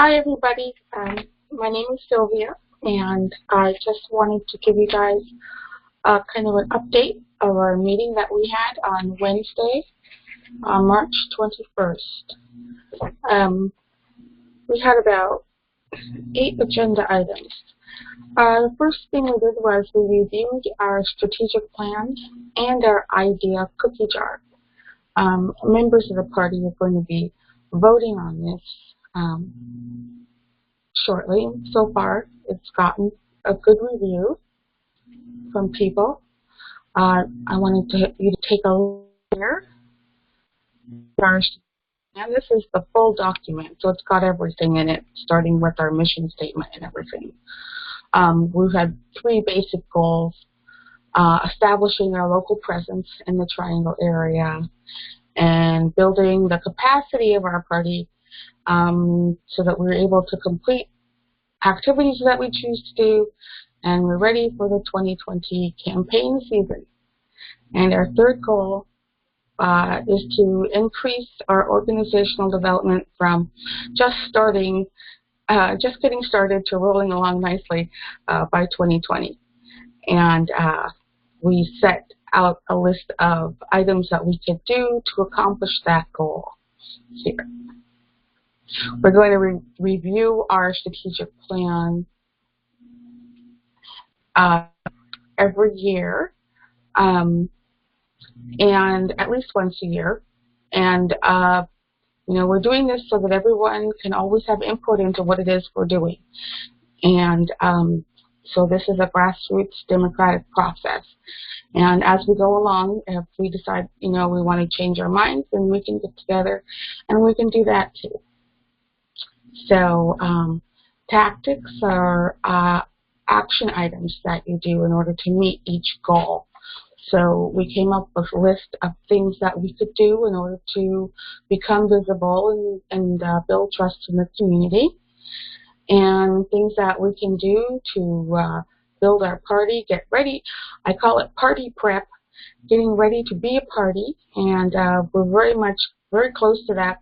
Hi, everybody. My name is Sylvia, and I just wanted to give you guys kind of an update of our meeting that we had on Wednesday, on March 21st. We had about 8 agenda items. The first thing we did was we reviewed our strategic plans and our idea cookie jar. Members of the party are going to be voting on this shortly. So far, it's gotten a good review from people. I wanted you to take a look here. And this is the full document, so it's got everything in it, starting with our mission statement and everything. We've had 3 basic goals: establishing our local presence in the Triangle area, and building the capacity of our party so that we're able to complete activities that we choose to do, and we're ready for the 2020 campaign season. And our third goal is to increase our organizational development from just getting started to rolling along nicely by 2020. And we set out a list of items that we could do to accomplish that goal here. We're going to review our strategic plan every year, and at least once a year. And we're doing this so that everyone can always have input into what it is we're doing. And so this is a grassroots democratic process. And as we go along, if we decide, we want to change our minds, then we can get together and we can do that too. So tactics are action items that you do in order to meet each goal. So we came up with a list of things that we could do in order to become visible and build trust in the community, and things that we can do to build our party, get ready. I call it party prep, getting ready to be a party, and we're very close to that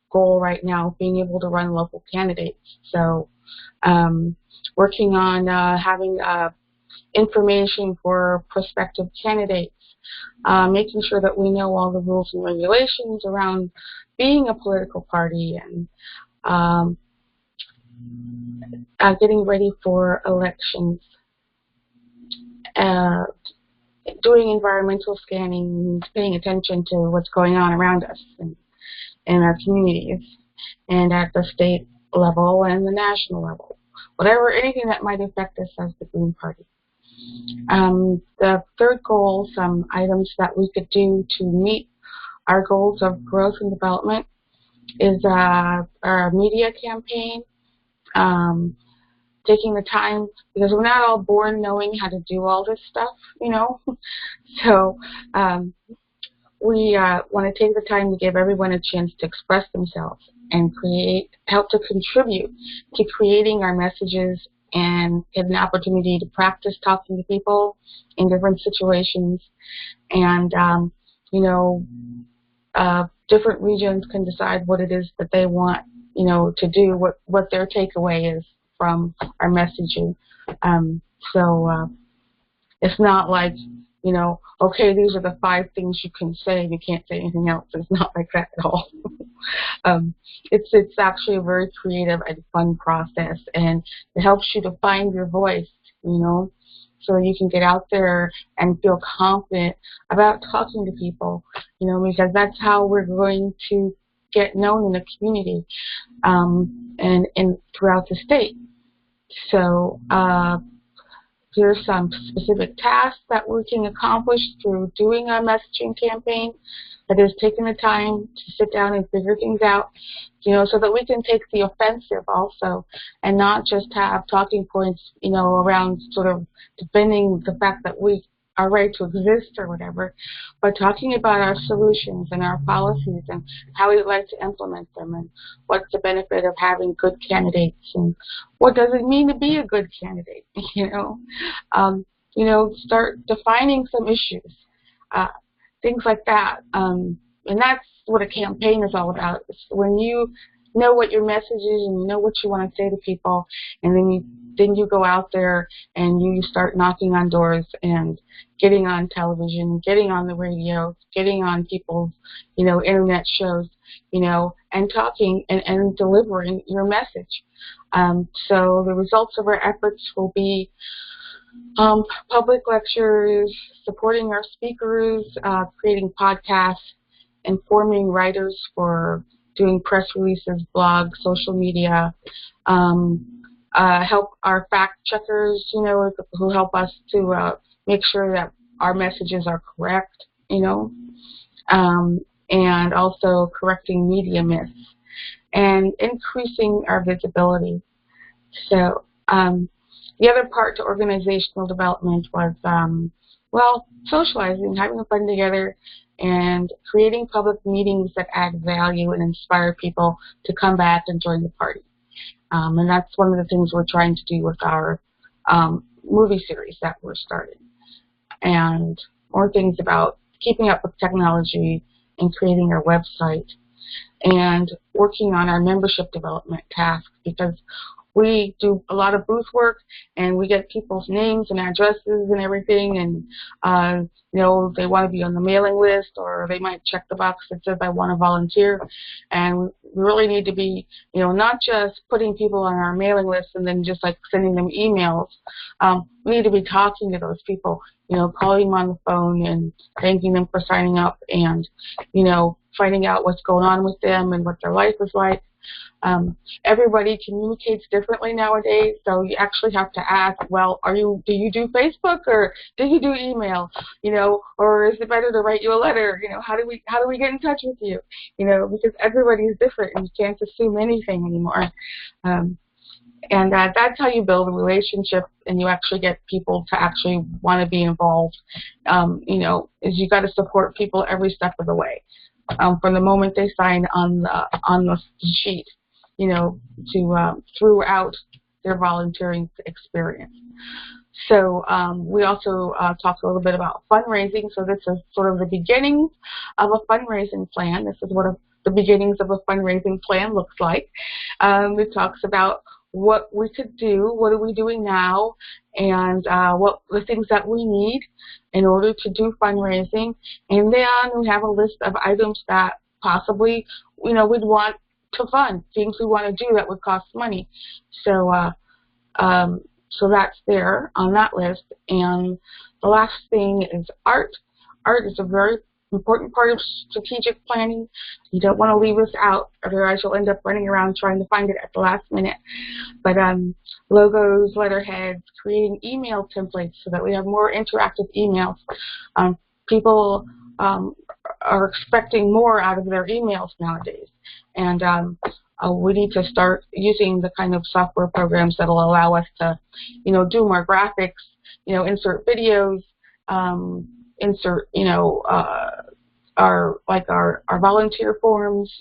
goal right now, being able to run local candidates. So working on having information for prospective candidates, making sure that we know all the rules and regulations around being a political party, and getting ready for elections, doing environmental scanning, paying attention to what's going on around us in our communities, and at the state level and the national level, anything that might affect us as the Green Party. The third goal, some items that we could do to meet our goals of growth and development, is our media campaign. Taking the time, because we're not all born knowing how to do all this stuff, So we want to take the time to give everyone a chance to express themselves and help to contribute to creating our messages, and get an opportunity to practice talking to people in different situations. And different regions can decide what it is that they want, to do, what their takeaway is from our messaging. So it's not like, okay, these are the 5 things you can say and you can't say anything else. It's not like that at all. It's actually a very creative and fun process, and it helps you to find your voice, so you can get out there and feel confident about talking to people, because that's how we're going to get known in the community and throughout the state. So here's some specific tasks that we can accomplish through doing a messaging campaign. That is taking the time to sit down and figure things out, so that we can take the offensive also, and not just have talking points, around sort of defending the fact that we are right to exist or whatever, but talking about our solutions and our policies and how we'd like to implement them, and what's the benefit of having good candidates, and what does it mean to be a good candidate, start defining some issues, things like that. And that's what a campaign is all about. It's when you know what your message is and you know what you want to say to people, and then you go out there and you start knocking on doors and getting on television, getting on the radio, getting on people's, internet shows, and talking and delivering your message. So the results of our efforts will be public lectures, supporting our speakers, creating podcasts, informing writers for doing press releases, blogs, social media, help our fact checkers, who help us to make sure that our messages are correct, and also correcting media myths and increasing our visibility. So the other part to organizational development was, socializing, having fun together, and creating public meetings that add value and inspire people to come back and join the party. And that's one of the things we're trying to do with our movie series that we're starting. And more things about keeping up with technology and creating our website and working on our membership development tasks, because we do a lot of booth work and we get people's names and addresses and everything, and they want to be on the mailing list, or they might check the box that says I want to volunteer. And we really need to be, not just putting people on our mailing list and then just like sending them emails. We need to be talking to those people, calling them on the phone and thanking them for signing up, and finding out what's going on with them and what their life is like. Everybody communicates differently nowadays, so you actually have to ask, well, do you do Facebook, or do you do email, or is it better to write you a letter? How do we get in touch with you? Because everybody is different and you can't assume anything anymore. And that's how you build a relationship and you actually get people to actually want to be involved. Is you got to support people every step of the way, from the moment they sign on the sheet, to throughout their volunteering experience. So we also talked a little bit about fundraising. So this is sort of the beginnings of a fundraising plan. This is what the beginnings of a fundraising plan looks like. It talks about what we could do, what are we doing now, and what the things that we need in order to do fundraising. And then we have a list of items that possibly, we'd want to fund, things we want to do that would cost money. So so that's there on that list. And the last thing is art. Art is a very important part of strategic planning. You don't want to leave this out, otherwise you'll end up running around trying to find it at the last minute. But logos, letterheads, creating email templates so that we have more interactive emails. People are expecting more out of their emails nowadays, and we need to start using the kind of software programs that will allow us to, do more graphics, insert videos, insert, our volunteer forms,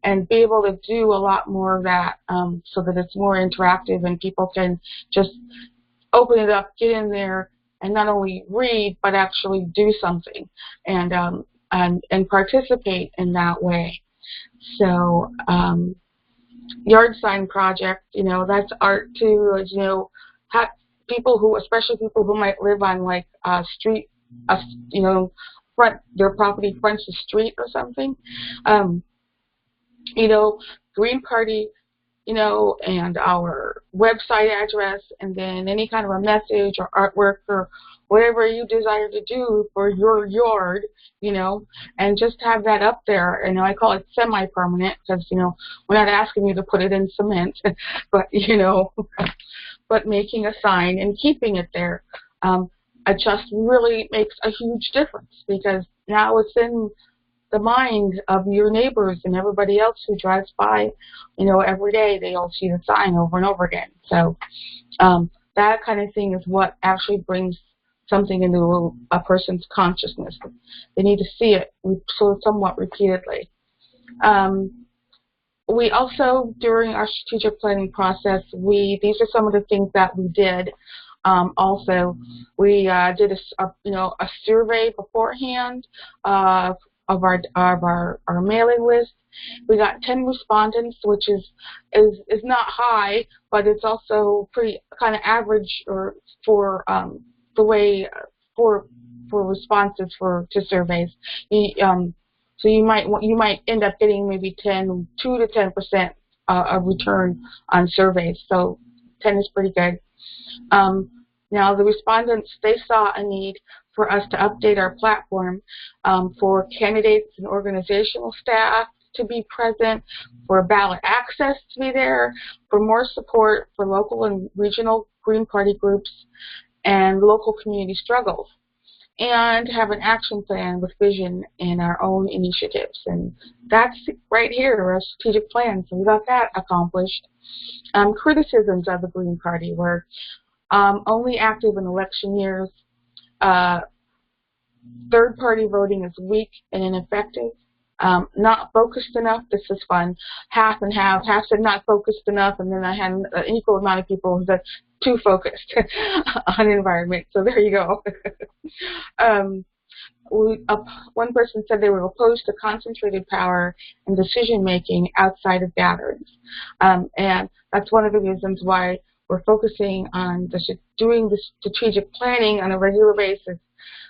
and be able to do a lot more of that, so that it's more interactive and people can just open it up, get in there, and not only read but actually do something and participate in that way. So yard sign project, that's art too. Especially people who might live on like a street, their property fronts the street or something. Green Party, and our website address, and then any kind of a message or artwork or whatever you desire to do for your yard, and just have that up there. I call it semi-permanent because, we're not asking you to put it in cement, but, but making a sign and keeping it there. It just really makes a huge difference, because now it's in the mind of your neighbors and everybody else who drives by, every day. They all see the sign over and over again. So that kind of thing is what actually brings something into a person's consciousness. They need to see it somewhat repeatedly. We also, during our strategic planning process, these are some of the things that we did. Also, we did a survey beforehand our mailing list. We got 10 respondents, which is not high, but it's also pretty kind of average or for the way for responses to surveys. So you might end up getting maybe 2 to 10% of return on surveys. So 10 is pretty good. Now the respondents, they saw a need for us to update our platform for candidates and organizational staff to be present, for ballot access to be there, for more support for local and regional Green Party groups and local community struggles, and have an action plan with vision and our own initiatives. And that's right here, our strategic plan. So we got that accomplished. Criticisms of the Green Party were only active in election years. Third-party voting is weak and ineffective. Not focused enough. This is fun. Half and half. Half said not focused enough, and then I had an equal amount of people who said too focused on environment. So there you go. One person said they were opposed to concentrated power and decision-making outside of gatherings. And that's one of the reasons why we're focusing on doing the strategic planning on a regular basis,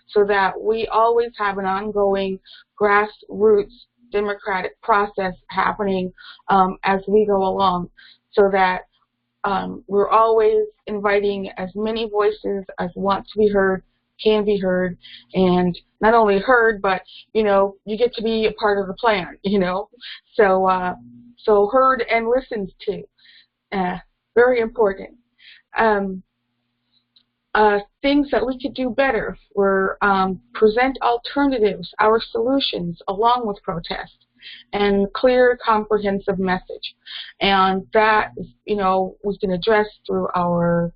so that we always have an ongoing grassroots democratic process happening as we go along, so that we're always inviting as many voices as want to be heard, can be heard, and not only heard, but, you know, you get to be a part of the plan, you know. So heard and listened to. Very important. Things that we could do better were present alternatives, our solutions, along with protest, and clear, comprehensive message. And that, you know, we can address through our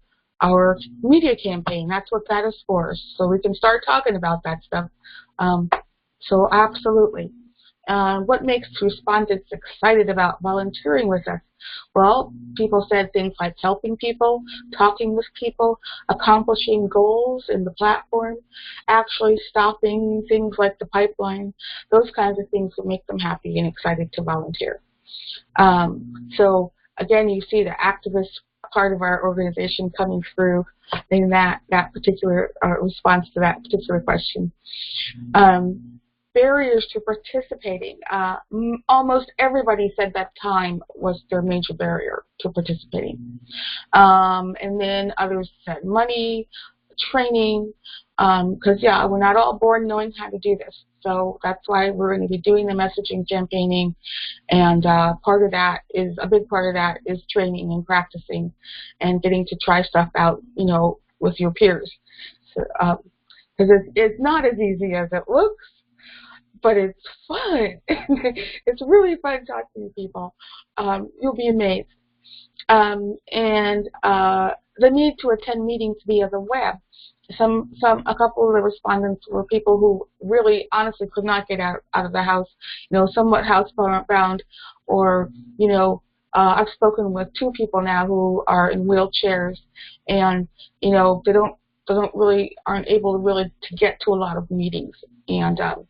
media campaign. That's what that is for. So we can start talking about that stuff. So absolutely. What makes respondents excited about volunteering with us? Well, people said things like helping people, talking with people, accomplishing goals in the platform, actually stopping things like the pipeline. Those kinds of things would make them happy and excited to volunteer. So again, you see the activist part of our organization coming through in that particular response to that particular question. Barriers to participating. Almost everybody said that time was their major barrier to participating. And then others said money, training, because, yeah, we're not all born knowing how to do this. So that's why we're going to be doing the messaging campaigning. And a big part of that is training and practicing and getting to try stuff out, you know, with your peers. Because it's not as easy as it looks, but it's fun. It's really fun talking to people. You'll be amazed. And the need to attend meetings via the web. A couple of the respondents were people who really, honestly, could not get out of the house. You know, somewhat housebound, or, you know, I've spoken with 2 people now who are in wheelchairs, and, you know, they aren't able to really to get to a lot of meetings. And when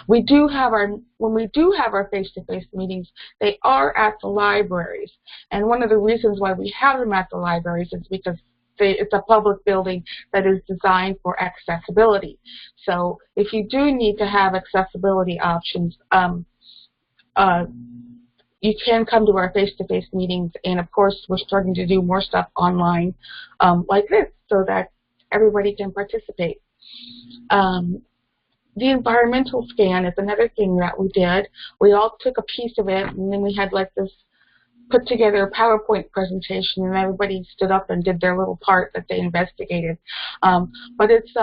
we do have our face-to-face meetings, they are at the libraries. And one of the reasons why we have them at the libraries is because it's a public building that is designed for accessibility. So if you do need to have accessibility options, you can come to our face-to-face meetings. And of course, we're starting to do more stuff online like this, so that everybody can participate. The environmental scan is another thing that we did. We all took a piece of it, and then we had like this put together PowerPoint presentation, and everybody stood up and did their little part that they investigated. But it's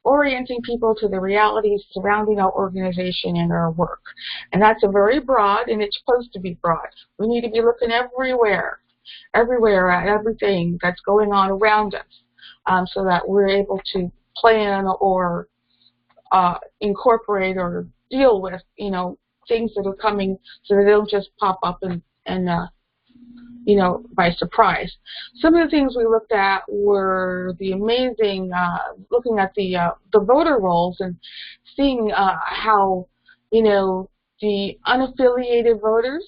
orienting people to the realities surrounding our organization and our work. And that's a very broad, and it's supposed to be broad. We need to be looking everywhere at everything that's going on around us, so that we're able to plan or incorporate or deal with, you know, things that are coming, so that they don't just pop up and you know, by surprise. Some of the things we looked at were the amazing, looking at the voter rolls and seeing how, you know, the unaffiliated voters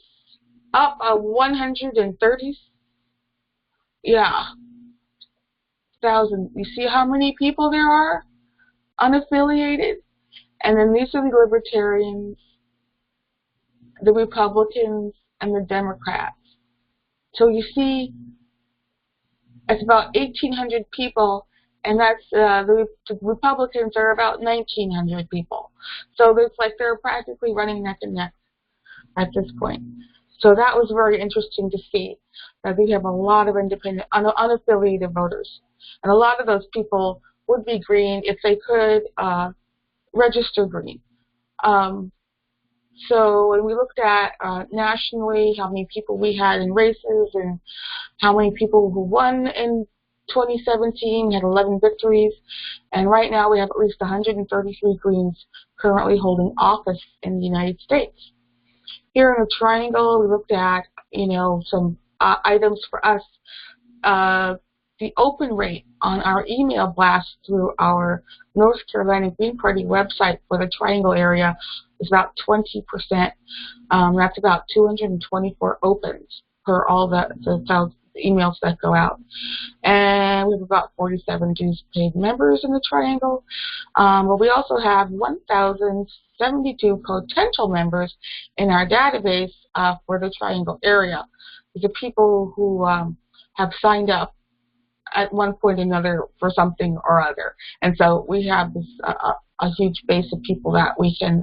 up 130, yeah, thousand. You see how many people there are unaffiliated? And then these are the Libertarians, the Republicans, and the Democrats. So you see, it's about 1,800 people, and that's the Republicans are about 1,900 people. So it's like they're practically running neck and neck at this point. So that was very interesting to see that we have a lot of independent, unaffiliated voters. And a lot of those people would be green if they could register green. So when we looked at nationally how many people we had in races and how many people who won in 2017, had 11 victories, and right now we have at least 133 Greens currently holding office in the United States. Here in the Triangle, we looked at, some items for us. The open rate on our email blast through our North Carolina Green Party website for the Triangle area is about 20%. That's about 224 opens per all the emails that go out. And we have about 47 dues paid members in the Triangle. But we also have 1,072 potential members in our database for the Triangle area. These are people who have signed up at one point or another for something or other. And so we have this a huge base of people that we can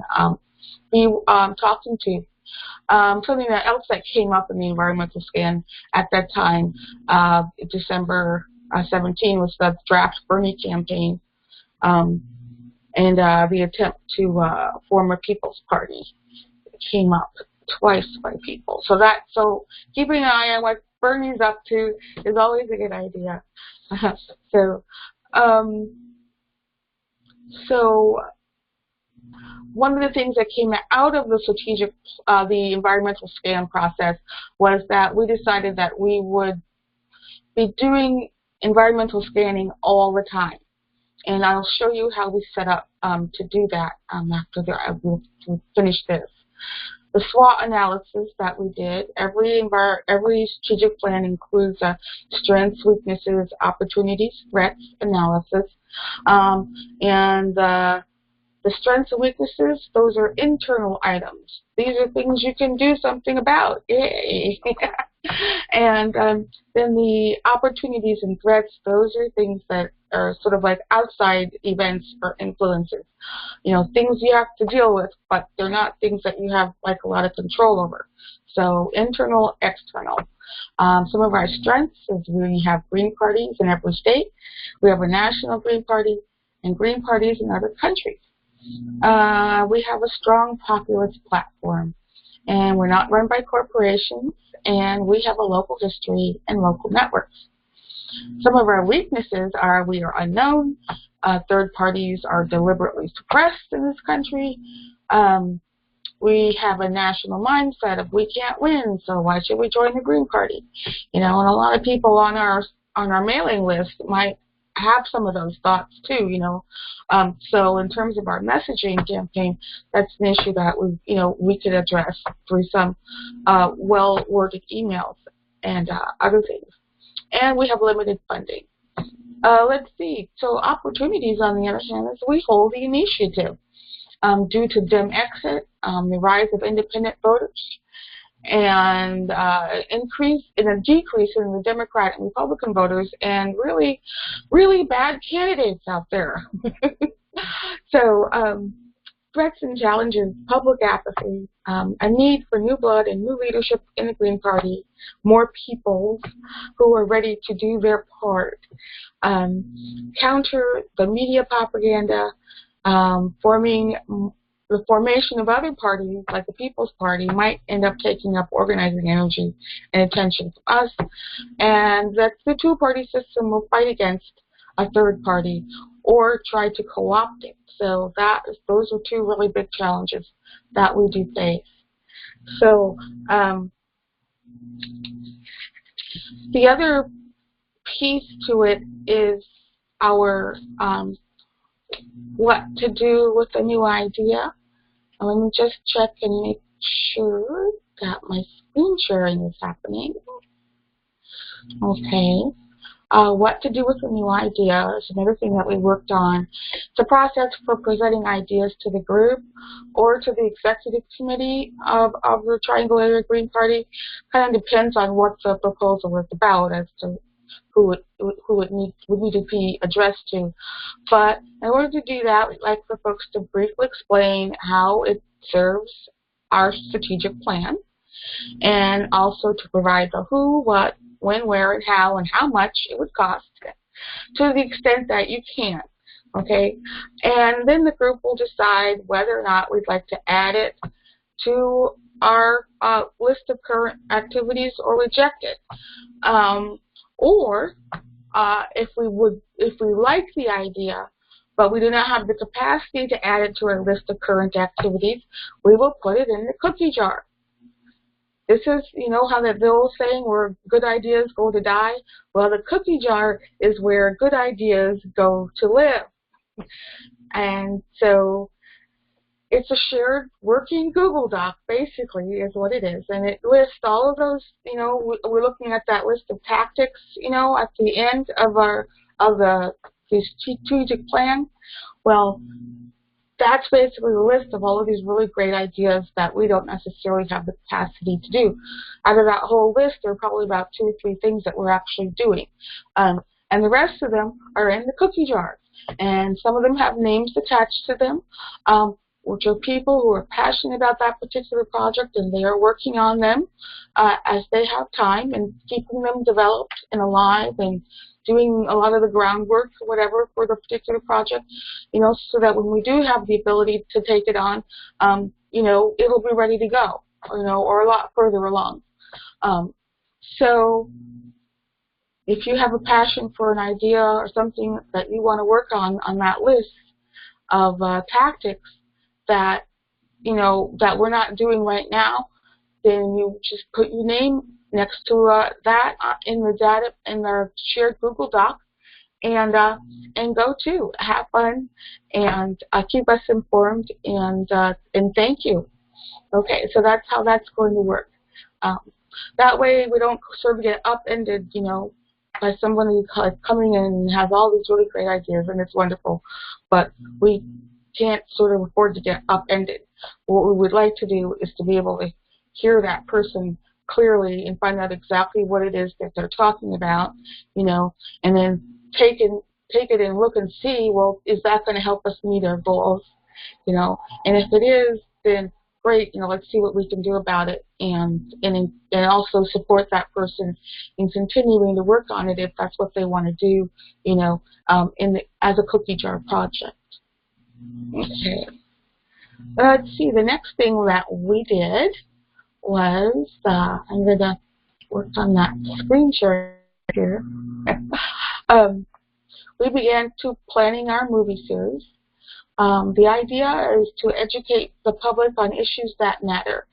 be talking to. Something else that came up in the environmental scan at that time, December 17, was the Draft Bernie campaign, and the attempt to form a People's Party. It came up twice by people. So keeping an eye on what Bernie's up to is always a good idea. So one of the things that came out of the strategic, the environmental scan process was that we decided that we would be doing environmental scanning all the time. And I'll show you how we set up to do that after we'll finish this. The SWOT analysis that we did, every strategic plan includes a strengths, weaknesses, opportunities, threats analysis. And the strengths and weaknesses, those are internal items. These are things you can do something about. Yay! And then the opportunities and threats, those are things that are sort of like outside events or influences. Things you have to deal with, but they're not things that you have like a lot of control over. So internal, external. Some of our strengths is we have green parties in every state. We have a national green party and green parties in other countries. We have a strong populist platform, and we're not run by corporations, and we have a local history and local networks. Some of our weaknesses are we are unknown, third parties are deliberately suppressed in this country, we have a national mindset of we can't win, so why should we join the Green Party? And a lot of people on our mailing list might have some of those thoughts too, so in terms of our messaging campaign, that's an issue that we could address through some well-worded emails and other things. And we have limited funding. Let's see. So opportunities, on the other hand, is we hold the initiative due to Dem exit, the rise of independent voters, and a decrease in the Democrat and Republican voters, and really, really bad candidates out there. So threats and challenges, public apathy, a need for new blood and new leadership in the Green Party, more people who are ready to do their part, counter the media propaganda, the formation of other parties, like the People's Party, might end up taking up organizing energy and attention from us, and that the two-party system will fight against a third party or try to co-opt it. So those are two really big challenges that we do face. So the other piece to it is our what to do with a new idea. Let me just check and make sure that my screen sharing is happening. Okay. What to do with a new idea is another thing that we worked on. It's a process for presenting ideas to the group or to the executive committee of the Triangle Area Green Party. Kind of depends on what the proposal is about as to who it would need to be addressed to. But in order to do that, we'd like for folks to briefly explain how it serves our strategic plan, and also to provide the who, what, when, where, and how much it would cost to the extent that you can. Okay, and then the group will decide whether or not we'd like to add it to our list of current activities or reject it. Or if we like the idea, but we do not have the capacity to add it to our list of current activities, we will put it in the cookie jar. This is, you know, how that the old saying where good ideas go to die? Well, the cookie jar is where good ideas go to live. And so it's a shared working Google Doc, basically, is what it is. And it lists all of those, you know, we're looking at that list of tactics, you know, at the end of the strategic plan. Well, that's basically the list of all of these really great ideas that we don't necessarily have the capacity to do. Out of that whole list, there are probably about 2 or 3 things that we're actually doing. And the rest of them are in the cookie jar. And some of them have names attached to them, which are people who are passionate about that particular project, and they are working on them as they have time and keeping them developed and alive and doing a lot of the groundwork or whatever for the particular project, you know, so that when we do have the ability to take it on, you know, it'll be ready to go, you know, or a lot further along. So if you have a passion for an idea or something that you want to work on that list of tactics that, you know, that we're not doing right now, then you just put your name next to that in the data in the shared Google Doc, and go to have fun and keep us informed, and thank you. Okay, so that's how that's going to work. That way we don't sort of get upended, you know, by somebody coming in and has all these really great ideas, and it's wonderful, but we can't sort of afford to get upended. What we would like to do is to be able to hear that person clearly and find out exactly what it is that they're talking about, you know, and then take it and look and see, well, is that going to help us meet our goals, you know? And if it is, then great, you know, let's see what we can do about it, and also support that person in continuing to work on it if that's what they want to do, you know, as a cookie jar project. Okay. Let's see, the next thing that we did was, I'm going to work on that screen share here. We began planning our movie series. The idea is to educate the public on issues that matter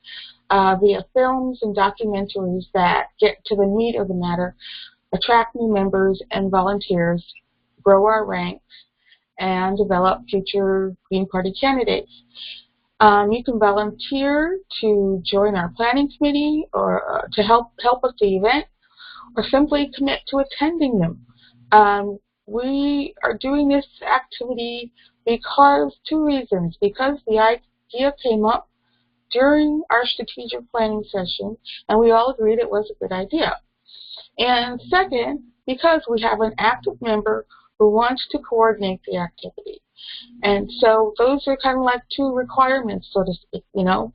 via films and documentaries that get to the meat of the matter, attract new members and volunteers, grow our ranks, and develop future Green Party candidates. You can volunteer to join our planning committee or to help with the event, or simply commit to attending them. We are doing this activity because 2 reasons. Because the idea came up during our strategic planning session, and we all agreed it was a good idea. And second, because we have an active member who wants to coordinate the activity. And so those are kind of like 2 requirements, so to speak, you know.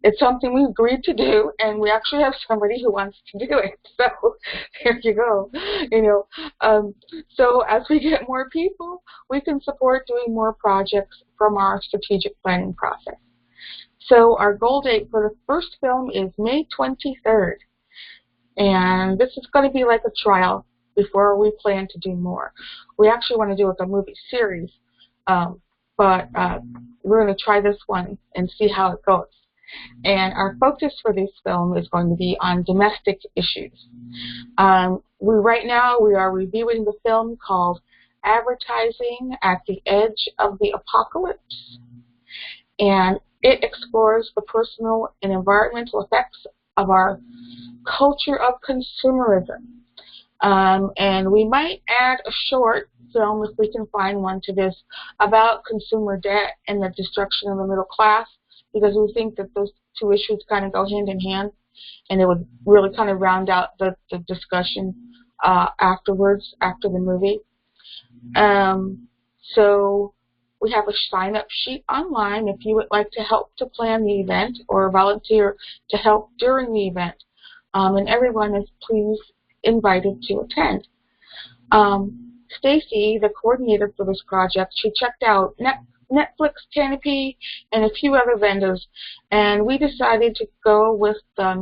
It's something we agreed to do, and we actually have somebody who wants to do it. So here you go, you know. So as we get more people, we can support doing more projects from our strategic planning process. So our goal date for the first film is May 23rd. And this is going to be like a trial before we plan to do more. We actually want to do like a movie series, but we're going to try this one and see how it goes. And our focus for this film is going to be on domestic issues. Right now we are reviewing the film called Advertising at the Edge of the Apocalypse. And It explores the personal and environmental effects of our culture of consumerism. And we might add a short film, if we can find one, to this about consumer debt and the destruction of the middle class, because we think that those two issues kind of go hand in hand, and it would really kind of round out the discussion afterwards, after the movie. So we have a sign-up sheet online if you would like to help to plan the event or volunteer to help during the event. And everyone is please invited to attend. Stacy, the coordinator for this project, she checked out Netflix, Canopy, and a few other vendors, and we decided to go with the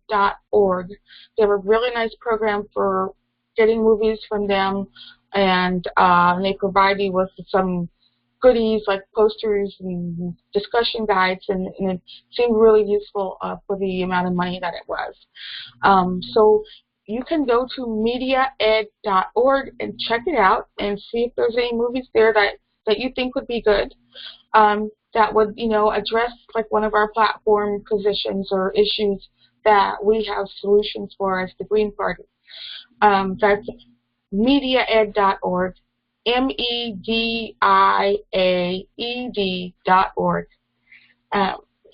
MediaEd.org. They have a really nice program for getting movies from them, and they provide you with some goodies like posters and discussion guides, and it seemed really useful for the amount of money that it was. So you can go to MediaEd.org and check it out and see if there's any movies there that you think would be good, that would, address like one of our platform positions or issues that we have solutions for as the Green Party. That's MediaEd.org, MEDIAED.org.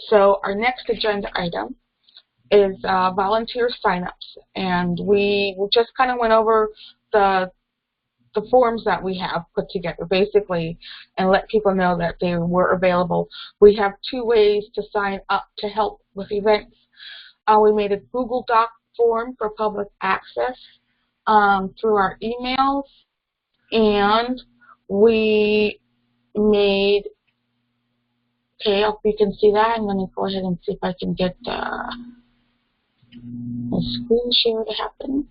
So our next agenda item is volunteer signups, and we just kind of went over the forms that we have put together, basically, and let people know that they were available. We have two ways to sign up to help with events. We made a Google Doc form for public access through our emails, and we made, okay, I hope you can see that. I'm going to go ahead and see if I can get a screen share to happen.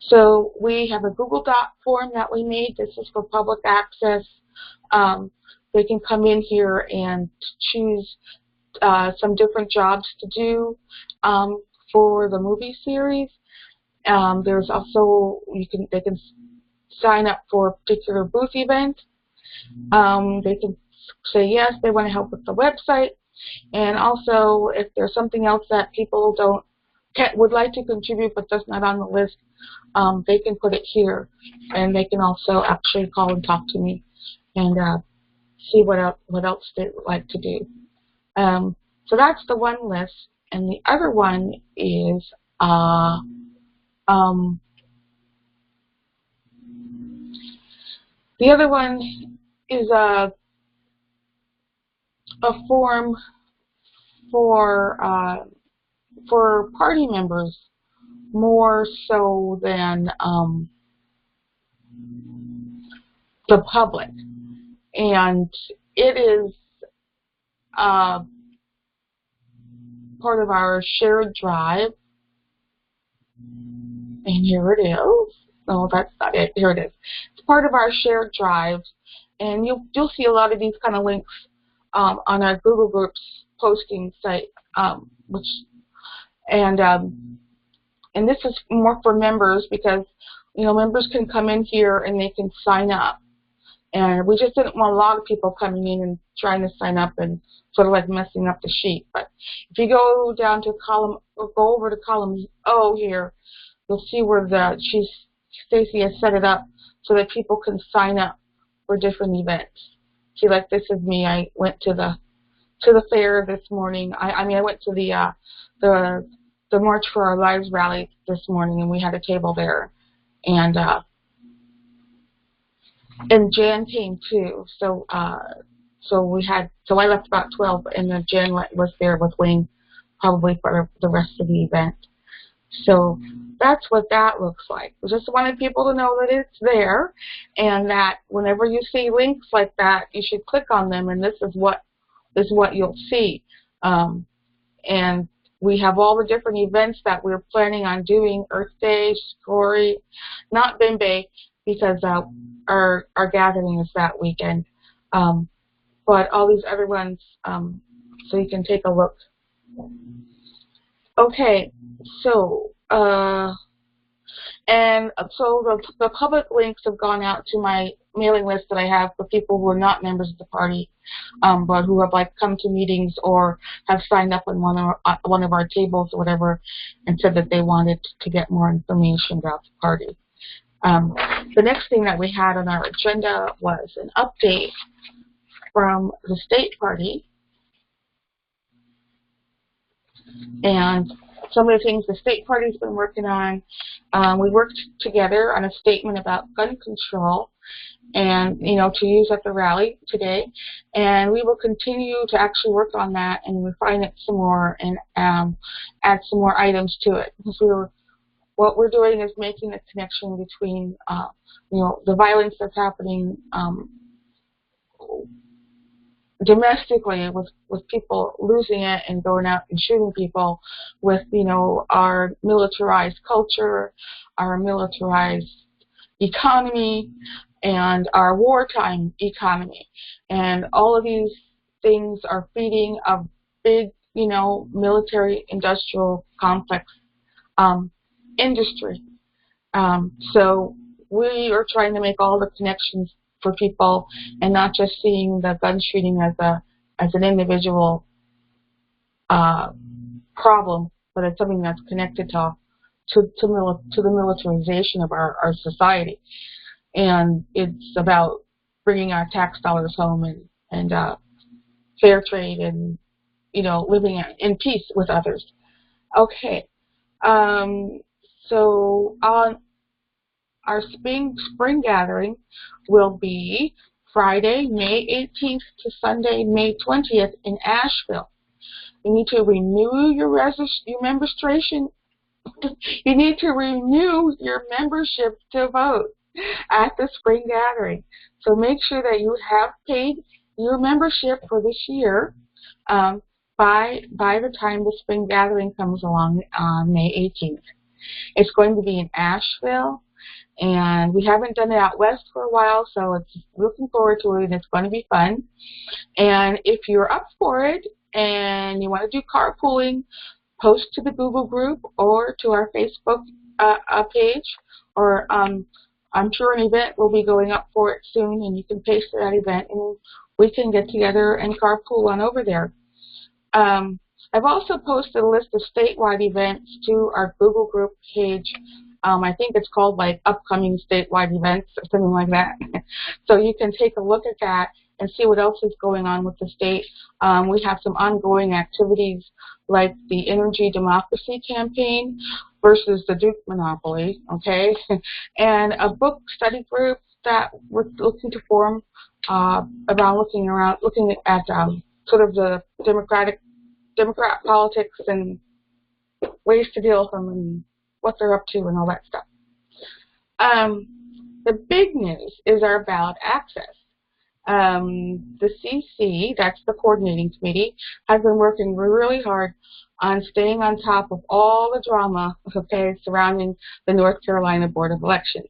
So we have a Google Doc form that we made. This is for public access. They can come in here and choose some different jobs to do for the movie series. There's also, they can sign up for a particular booth event. They can say yes, they want to help with the website. And also, if there's something else that people would like to contribute but just not on the list, they can put it here, and they can also actually call and talk to me and see what else they would like to do. So that's the one list, and the other one is a form for party members, more so than the public, and it is part of our shared drive. And here it is. No, that's not it. Here it is. It's part of our shared drive, and you'll see a lot of these kind of links on our Google Groups posting site, and this is more for members because members can come in here and they can sign up, and we just didn't want a lot of people coming in and trying to sign up and sort of like messing up the sheet. But if you go down to go over to column O here, you'll see where Stacy has set it up so that people can sign up for different events. See, like this is me. I went to the fair this morning. I went to the March for Our Lives rally this morning, and we had a table there, and Jan came too. So I left about 12, and then Jan was there with Wayne, probably for the rest of the event. So that's what that looks like. We just wanted people to know that it's there, and that whenever you see links like that, you should click on them, and this is what you'll see. And we have all the different events that we're planning on doing: Earth Day, Shikori, not Bimbe, because our gathering is that weekend, but all these other ones, so you can take a look. Okay, so the public links have gone out to my mailing list that I have for people who are not members of the party, but who have like come to meetings or have signed up on one of our tables or whatever, and said that they wanted to get more information about the party. The next thing that we had on our agenda was an update from the state party, and some of the things the state party's been working on. We worked together on a statement about gun control, and to use at the rally today, and we will continue to actually work on that and refine it some more and add some more items to it, because what we're doing is making a connection between the violence that's happening domestically with people losing it and going out and shooting people, with our militarized culture, our militarized economy, and our wartime economy. And all of these things are feeding a big military industrial complex industry. So we are trying to make all the connections for people, and not just seeing the gun shooting as an individual problem, but it's something that's connected to the militarization of our society. And it's about bringing our tax dollars home and fair trade and living in peace with others. Okay. So on our spring gathering will be Friday, May 18th to Sunday, May 20th in Asheville. You need to renew your registration. You need to renew your membership to vote at the spring gathering. So make sure that you have paid your membership for this year by the time the spring gathering comes along on May 18th. It's going to be in Asheville, and we haven't done it out west for a while, so it's looking forward to it, and it's going to be fun. And if you're up for it and you want to do carpooling, post to the Google group or to our Facebook page, or I'm sure an event will be going up for it soon, and you can paste that event, and we can get together and carpool on over there. I've also posted a list of statewide events to our Google group page. I think it's called like upcoming statewide events or something like that. So you can take a look at that and see what else is going on with the state. We have some ongoing activities like the Energy Democracy Campaign versus the Duke Monopoly, okay? And a book study group that we're looking to form about looking at sort of the Democrat politics and ways to deal with them and what they're up to and all that stuff. The big news is our ballot access. The CC, that's the coordinating committee, has been working really hard on staying on top of all the drama, okay, surrounding the North Carolina Board of Elections.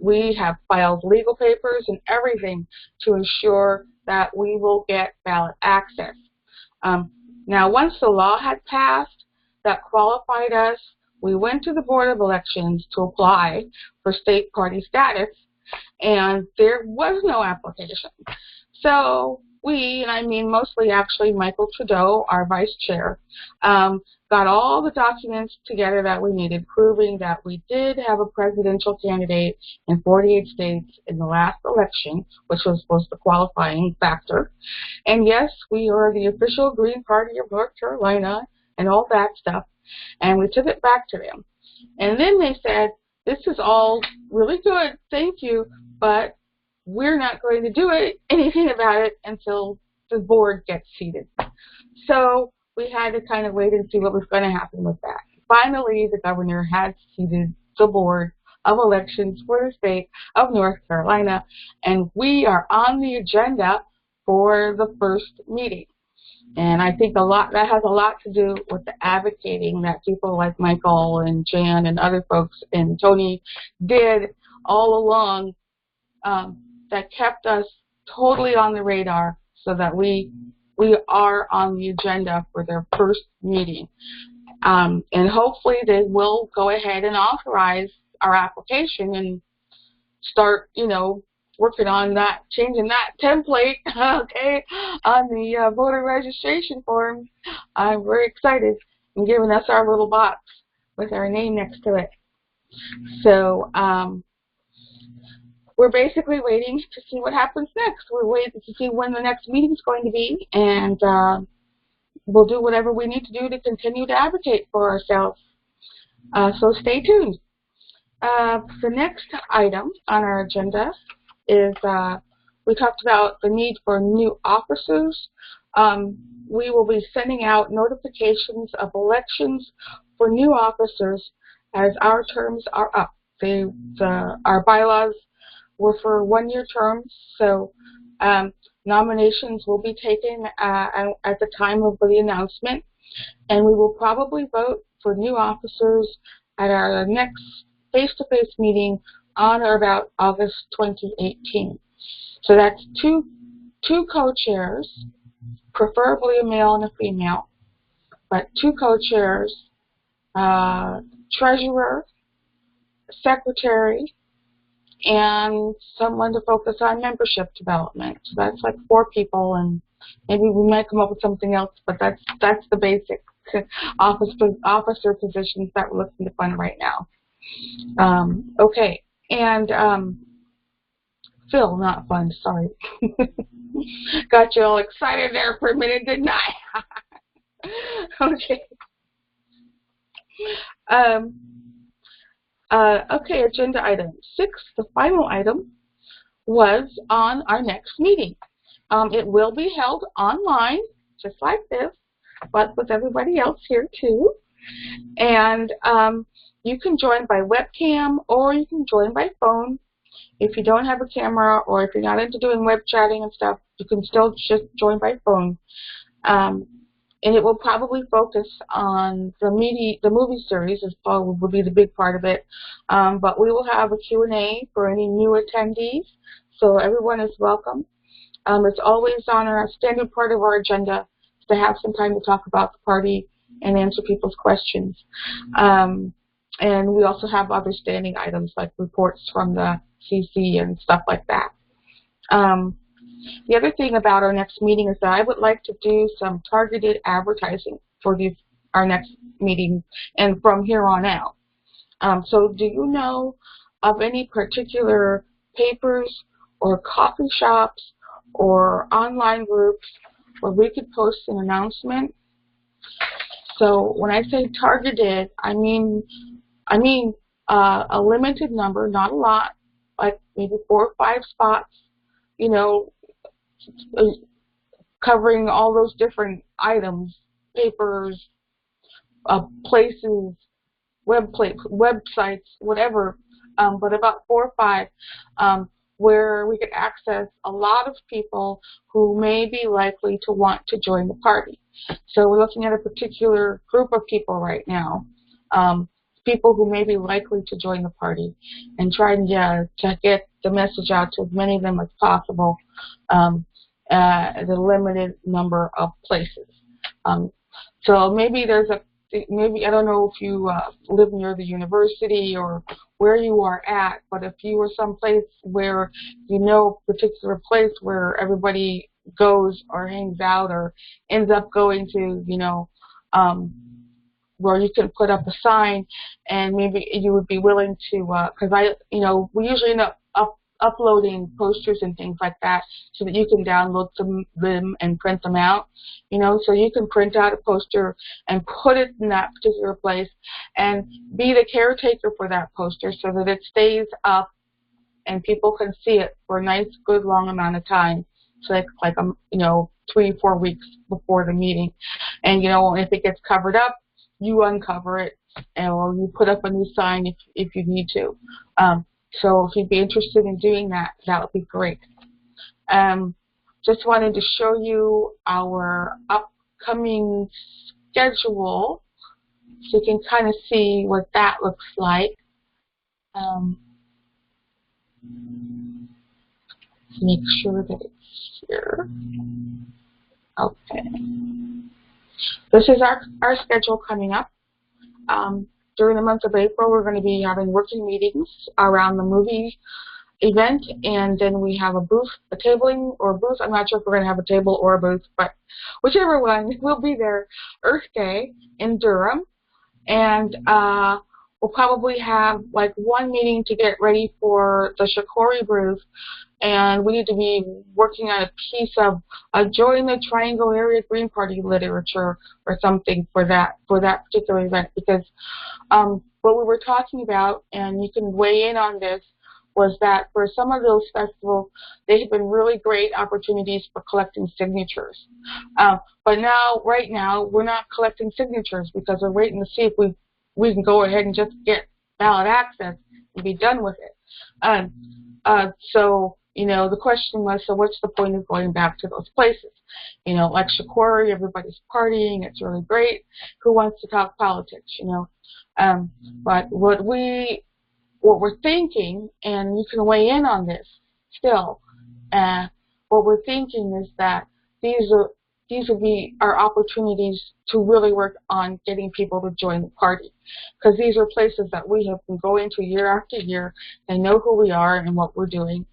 We have filed legal papers and everything to ensure that we will get ballot access. Now, once the law had passed that qualified us, we went to the Board of Elections to apply for state party status, and there was no application. So we, and I mean mostly actually Michael Trudeau, our vice chair, got all the documents together that we needed, proving that we did have a presidential candidate in 48 states in the last election, which was the qualifying factor. And yes, we are the official Green Party of North Carolina and all that stuff. And we took it back to them. And then they said, this is all really good, thank you, but we're not going to do anything about it until the board gets seated. So we had to kind of wait and see what was going to happen with that. Finally, the governor had seated the Board of Elections for the state of North Carolina, and we are on the agenda for the first meeting. And I think that has a lot to do with the advocating that people like Michael and Jan and other folks and Tony did all along, that kept us totally on the radar so that we are on the agenda for their first meeting. And hopefully they will go ahead and authorize our application and start, working on that, changing that template, okay, on the voter registration form. I'm very excited and giving us our little box with our name next to it. So we're basically waiting to see what happens next. We're waiting to see when the next meeting is going to be, and we'll do whatever we need to do to continue to advocate for ourselves. So stay tuned. The next item on our agenda is we talked about the need for new officers. We will be sending out notifications of elections for new officers as our terms are up. Our bylaws were for one-year terms, so nominations will be taken at the time of the announcement, and we will probably vote for new officers at our next face-to-face meeting on or about August 2018. So that's two co-chairs, preferably a male and a female, but two co-chairs, treasurer, secretary, and someone to focus on membership development. So that's like 4 people, and maybe we might come up with something else, but that's the basic officer positions that we're looking to fund right now. Okay, and Phil, not fund, sorry. Got you all excited there for a minute, didn't I? Okay. Okay, agenda item 6, the final item, was on our next meeting. It will be held online, just like this, but with everybody else here too. And you can join by webcam or you can join by phone. If you don't have a camera or if you're not into doing web chatting and stuff, you can still just join by phone. And it will probably focus on the movie series, will be the big part of it. But we will have a Q&A for any new attendees, so everyone is welcome. It's always on our standard part of our agenda to have some time to talk about the party and answer people's questions. And we also have other standing items like reports from the CC and stuff like that. The other thing about our next meeting is that I would like to do some targeted advertising for our next meeting and from here on out. So do you know of any particular papers or coffee shops or online groups where we could post an announcement? So when I say targeted, I mean a limited number, not a lot, like maybe 4 or 5 spots, you know, covering all those different items, papers, places, websites, whatever, but about 4 or 5, where we could access a lot of people who may be likely to want to join the party. So we're looking at a particular group of people right now, people who may be likely to join the party, and trying to get the message out to as many of them as possible. The limited number of places. So maybe I don't know if you live near the university or where you are at, but if you are someplace where you know a particular place where everybody goes or hangs out or ends up going to, you know, where you can put up a sign, and maybe you would be willing to, because we usually end up uploading posters and things like that so that you can download them and print them out, you know, so you can print out a poster and put it in that particular place and be the caretaker for that poster so that it stays up and people can see it for a nice, good, long amount of time. So like 3 or 4 weeks before the meeting. And, you know, if it gets covered up, you uncover it, or you put up a new sign if you need to. So if you'd be interested in doing that, that would be great. Just wanted to show you our upcoming schedule so you can kind of see what that looks like. Make sure that it's here. Okay. This is our schedule coming up. During the month of April, we're going to be having working meetings around the movie event, and then we have a booth, a tabling or a booth. I'm not sure if we're going to have a table or a booth, but whichever one, we'll be there. Earth Day in Durham, and we'll probably have like one meeting to get ready for the Shikori booth, and we need to be working on a piece of Join the Triangle Area Green Party literature or something for that particular event, because what we were talking about, and you can weigh in on this, was that for some of those festivals, they have been really great opportunities for collecting signatures. But now, right now, we're not collecting signatures because we're waiting to see if we can go ahead and just get ballot access and be done with it. So, you know, the question was, so what's the point of going back to those places? You know, like Shikori, everybody's partying, it's really great. Who wants to talk politics, you know? But what we're thinking, and you can weigh in on this still, what we're thinking is that these will be our opportunities to really work on getting people to join the party, because these are places that we have been going to year after year. They know who we are and what we're doing.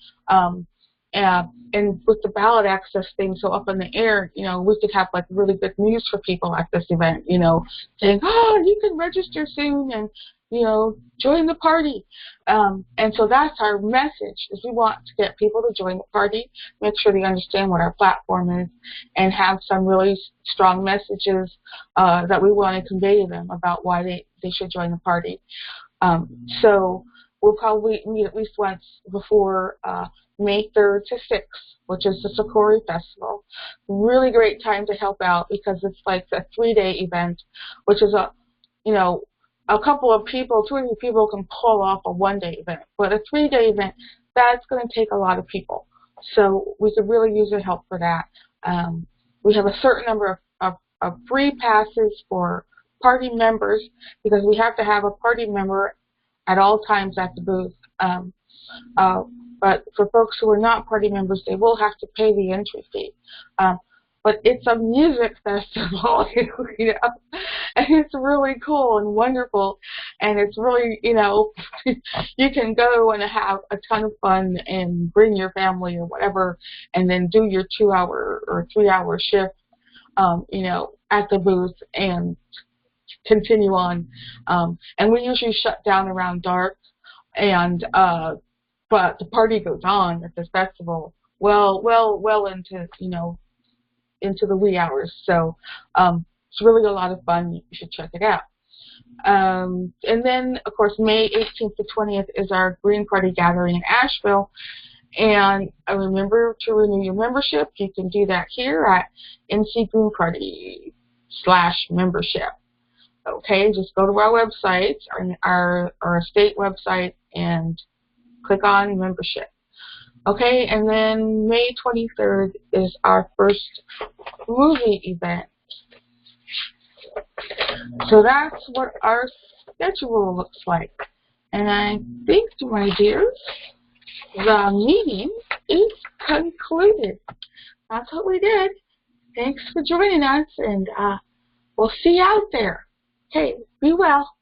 And with the ballot access thing so up in the air, you know, we could have like really good news for people at this event, you know, saying, oh, you can register soon and, you know, join the party. And so that's our message, is we want to get people to join the party, make sure they understand what our platform is, and have some really strong messages that we want to convey to them about why they should join the party. So we'll probably meet at least once before May 3rd to 6th, which is the Shikori Festival. Really great time to help out, because it's like a 3-day event, which is a couple of people, 2 or 3 people can pull off a 1-day event. But a 3-day event, that's going to take a lot of people. So we could really use your help for that. We have a certain number of free passes for party members, because we have to have a party member at all times at the booth. But for folks who are not party members, they will have to pay the entry fee. But it's a music festival, you know, and it's really cool and wonderful, and it's really, you know, you can go and have a ton of fun and bring your family or whatever, and then do your 2-hour or 3-hour shift, you know, at the booth and continue on. And we usually shut down around dark, and but the party goes on at this festival well into, you know, into the wee hours. So it's really a lot of fun. You should check it out. And then, of course, May 18th to 20th is our Green Party gathering in Asheville. And remember to renew your membership. You can do that here at NC Green Party /membership. Okay, just go to our website, our state website, and click on membership. Okay, and then May 23rd is our first movie event. So that's what our schedule looks like. And I think, my dears, the meeting is concluded. That's what we did. Thanks for joining us, and we'll see you out there. Okay, be well.